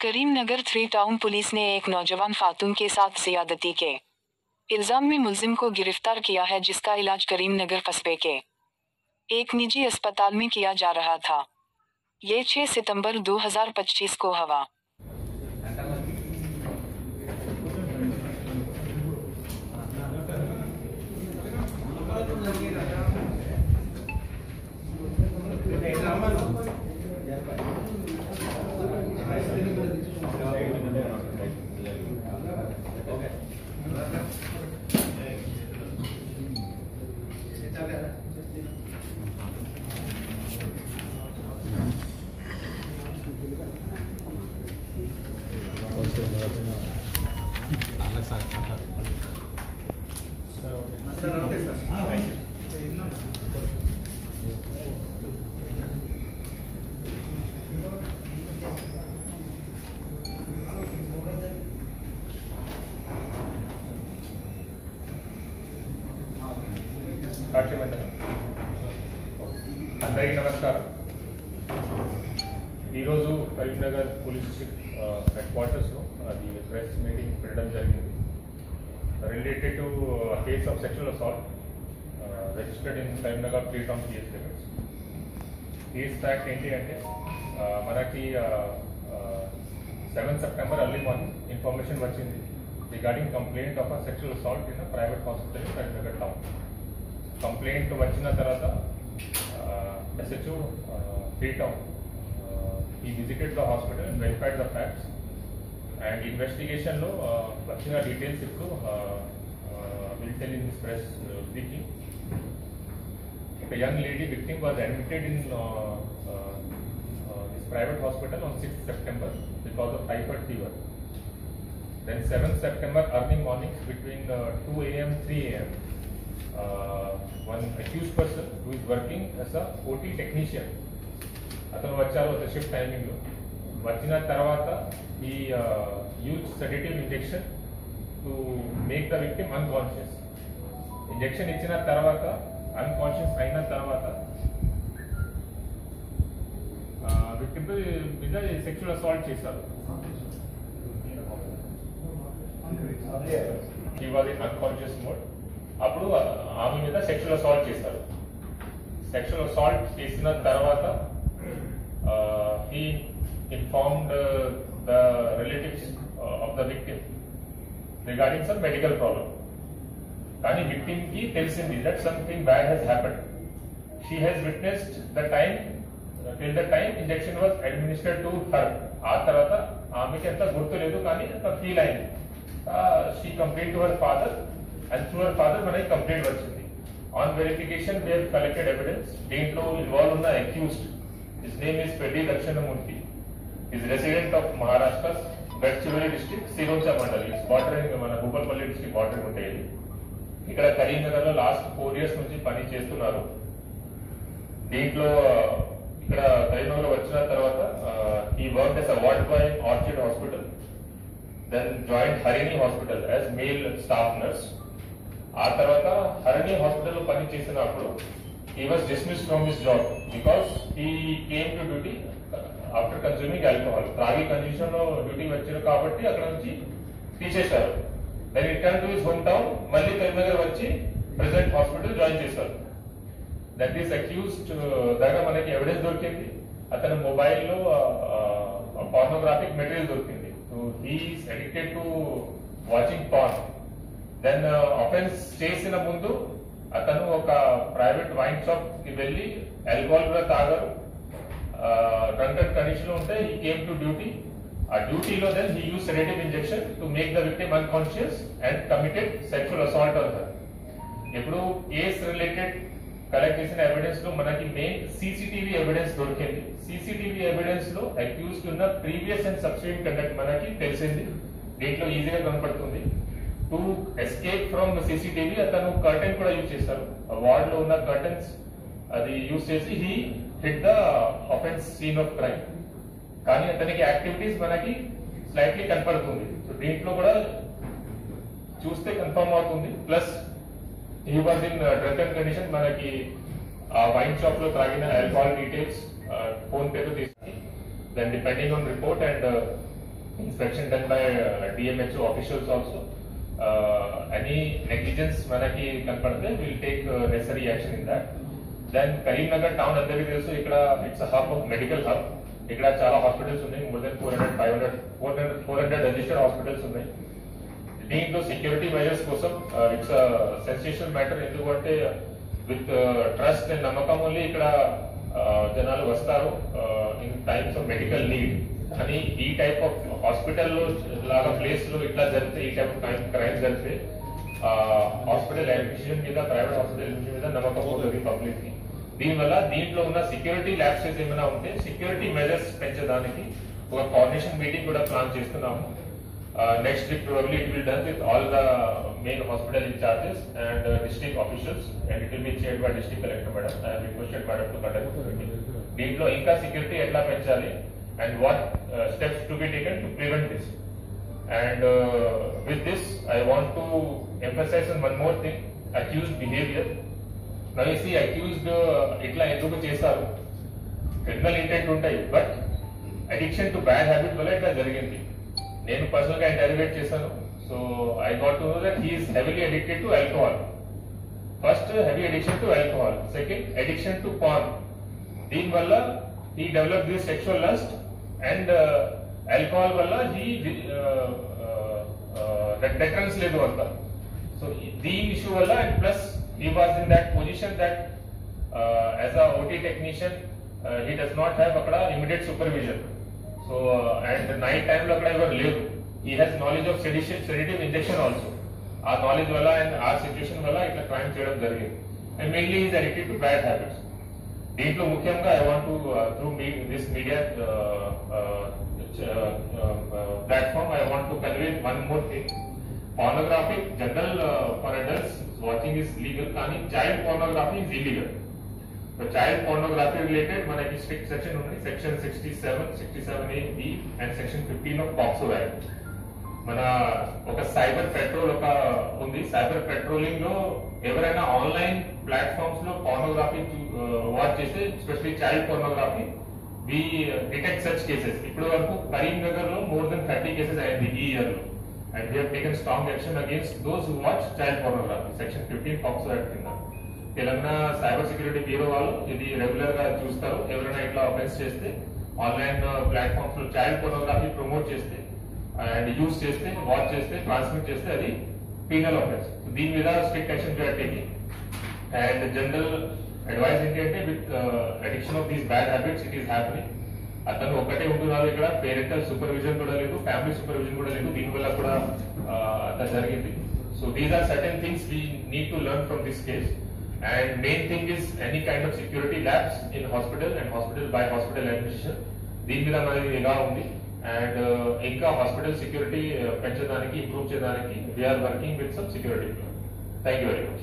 Karimnagar 3 town police ने एक नौजवान खातून के साथ ज़्यादती के इल्ज़ाम में मुलजिम को गिरफ्तार किया है, जिसका इलाज करीमनगर कस्बे के एक निजी अस्पताल में किया जा रहा था। ये 6 सितंबर 2025 को हवा అందరికీ నమస్కారం. ఈరోజు కరీంనగర్ పోలీస్ హెడ్ క్వార్టర్స్లో అది ప్రెస్ మీటింగ్ పెట్టడం జరిగింది. Related to case of sexual assault registered in Karimnagar 3 town PS limits. Case fact ఏంటి అంటే మనకి 7 సెప్టెంబర్ ఎర్లీ మార్నింగ్ ఇన్ఫర్మేషన్ వచ్చింది regarding complaint of sexual assault in private hospital in Karimnagar town. Complaint వచ్చిన తర్వాత SHO 3 town he visited the hospital and verified the facts, and investigation lo vachina details ippudu will tell in this press briefing. A young lady victim was admitted in this private hospital on 6th September because of typhoid fever. Then 7th September early morning between 2 AM 3 AM one accused person who is working as a OT technician atanu vacharu at shift timing lo vachina tarvata he used sedative injection to make the victim unconscious. Injection ichina tarvata unconscious aina tarvata victim మీద sexual assault చేశారు. He was in unconscious mode. అప్పుడు ఆమె మీద sexual assault చేశారు. Sexual assault చేసిన తర్వాత he informed the relatives of the victim regarding some medical problem. కానీ victim కి తెలిసింది that something bad has happened. She has witnessed the time till the time injection was administered to her. ఆ తర్వాత ఆమెకి ఎంత గుర్తు లేదు, కానీ అంత ఫీల్ అయింది. She complaint to her father and through her father మనకి కంప్లైంట్ వచ్చింది. On verification we have collected evidence. దీంట్లో ఇన్వాల్వ్ ఉన్న accused, his name is Peddi Dakshinamurthy, is resident of Maharashtra, Gadchiroli district, Sironcha mandal. It's bordering మన Bhupalpally district border ఉంటాయి. ఇక్కడ కరీంనగర్ లో last 4 years నుంచి పని చేస్తున్నారు. దీంట్లో ఇక్కడ కరీంనగర్ వచ్చిన తర్వాత he worked as a ward boy in Orchid Hospital, then joined Harini Hospital as male staff nurse. ఆ తర్వాత హరిణి హాస్పిటల్ లో పని చేసినప్పుడు he was dismissed from his job because he came to duty after consuming alcohol. త్రాగి condition లో duty వచ్చారు కాబట్టి అక్కడ నుంచి తీసేశారు. then return to his hometown, మళ్ళీ కరీంనగర్ వచ్చి ప్రెసెంట్ హాస్పిటల్ జాయిన్ చేశారు. దట్ ఈస్ అక్యూజ్డ్ దగ్గర మనకి ఎవిడెన్స్ దొరికింది. అతని మొబైల్లో పార్నోగ్రాఫిక్ మెటీరియల్ దొరికింది. So he is addicted to watching porn. Then offence చేసిన ముందు అతను ఒక ప్రైవేట్ వైన్ షాప్ కి వెళ్లి ఆల్కహాల్ కూడా తాగారు. డ్రంకన్ కండిషన్ లో ఉంటే హీ కేమ్ టు డ్యూటీ. ఆ డ్యూటీలో then he use sedative injection to make the victim unconscious and committed sexual assault on her. ఇప్పుడు కేస్ రిలేటెడ్ కలెక్ట్ చేసిన ఎవిడెన్స్ లో మనకి మెయిన్ సీసీటీవీ ఎవిడెన్స్ దొరికింది. సీసీటీవీ ఎవిడెన్స్ లో అక్యూజ్డ్ ఉన్న ప్రీవియస్ అండ్ సబ్సిక్వెంట్ కండక్ట్ మనకి తెలిసింది. దీంట్లో ఈజీగా కనపడుతుంది. టు ఎస్కేప్ ఫ్రమ్ సీసీటీవీ అతను కర్టెన్ కూడా యూజ్ చేశారు. వార్డ్ లో ఉన్న కర్టెన్స్ అది యూజ్ చేసి he hit the offence scene of crime. కానీ అతనికి యాక్టివిటీస్ మనకి స్లైట్లీ కనపడుతుంది. సో దీంట్లో కూడా చూస్తే కన్ఫర్మ్ అవుతుంది. Plus he was in drunken condition. మనకి ఆ వైన్ షాప్ లో తాగిన ఆల్కహాల్ డీటెయిల్స్ ఫోన్ పే తో తీసుకుని then depending on report and inspection done by DMHO officials also. Any negligence manaki kanpadte, we will take necessary action in that. Then Karimnagar town andariki telusu, ikkada it's a hub of medical hub. Ikkada chala hospitals ఉన్నాయి, more than 400 registered hospitals ఉన్నాయి. దీంట్లో security measures కోసం it's sensational matter. ఎందుకంటే with trust and నమ్మకం only ఇక్కడ జనాలు వస్తారు in times of medical need. కానీ ఈ టైప్ ఆఫ్ హాస్పిటల్లో లాగా ప్లేస్ లో ఇట్లా జరిగితే, ఈ టైప్ ఆఫ్ క్రైమ్స్ జరిగితే హాస్పిటల్ అడ్మినిస్ట్రేషన్ మీద, ప్రైవేట్ హాస్పిటల్ అడ్మినిస్ట్రేషన్ మీద నమ్మకం పోతుంది పబ్లిక్ కి. దీనివల్ల దీంట్లో ఉన్న సెక్యూరిటీ ల్యాబ్సెస్ ఏమైనా ఉంటే సెక్యూరిటీ మెజర్స్ పెంచడానికి ఒక కోఆర్డినేషన్ మీటింగ్ కూడా ప్లాన్ చేస్తున్నాము. Next week probably it will be done with all the main hospital in charges and district officials, and it will be chaired by district collector madam. I have requested madam to conduct the meeting. Deeplo inka security etla penchali and what steps to be taken to prevent this. And with this I want to emphasize on one more thing: accused behavior. Now you see, accused itla enduku chesaru, criminal intent untai, but addiction to bad habit valla itla jarigindi. నేను personal గా interviewed చేశాను. So I got to know that he is heavily addicted to alcohol. First heavy addiction to alcohol, second addiction to porn. దీనివల్ల he develop this sexual lust, and alcohol వల్ల he deterrence లేదు అంత. So దీని issue వల్ల, and plus he was in that position that as a OT technician he does not have అక్కడ immediate supervision. So and night time lo akkada ever levu. He has knowledge of sedative injection also. Our knowledge valla and our situation valla itla crime cheyadam jarigindi, and mainly he is addicted to bad habits. Deentlo mukhyamga I want to through this media platform I want to convey one more thing. Pornography general for adults watching is legal, kani child pornography is illegal. Child pornography related మనకి strict section ఉంది, section 67A, B and section 15 of POCSO act. మన ఒక cyber patrol ఒక ఉంది. Cyber patrolling లో ఎవరైనా online platforms లో pornography watch చేస్తే, ఎస్పెషల్లీ చైల్డ్ పోర్నోగ్రఫీ, వి డిటెక్ట్ సచ్ కేసెస్. ఇప్పటి వరకు కరీంనగర్ లో మోర్ దెన్ 30 కేసెస్ అయింది ఈ ఇయర్ లో, and we have taken strong action against those who watch child pornography. Section 15 POCSO act కింద తెలంగాణ సైబర్ సెక్యూరిటీ బ్యూరో వాళ్ళు ఇది రెగ్యులర్ గా చూస్తారు. ఎవరైనా ఇట్లా అఫెన్స్ చేస్తే, ఆన్లైన్ ప్లాట్ఫామ్స్ లో చైల్డ్ పోర్నోగ్రఫీ ప్రమోట్ చేస్తే అండ్ యూజ్ చేస్తే, వాచ్ చేస్తే, ట్రాన్స్మిట్ చేస్తే అది పీనల్ అఫెన్స్. దీని మీద strict action taking. And general advice ఏంటంటే, with addiction of these bad habits it is happening. అతను ఒక్కటే ఉంటున్నారు ఇక్కడ, పేరెంటల్ సూపర్విజన్ కూడా లేదు, ఫ్యామిలీ సూపర్విజన్ కూడా లేదు. దీనివల్ల కూడా అట్లా జరిగింది. So these are certain things we need to learn from this case. And main thing is any kind of security labs in hospital and hospital by hospital administration. దీని మీద మనది నిఘా ఉంది, అండ్ ఇంకా హాస్పిటల్ సెక్యూరిటీ పెంచడానికి, improve చేయడానికి we are working with some security. Thank you very much.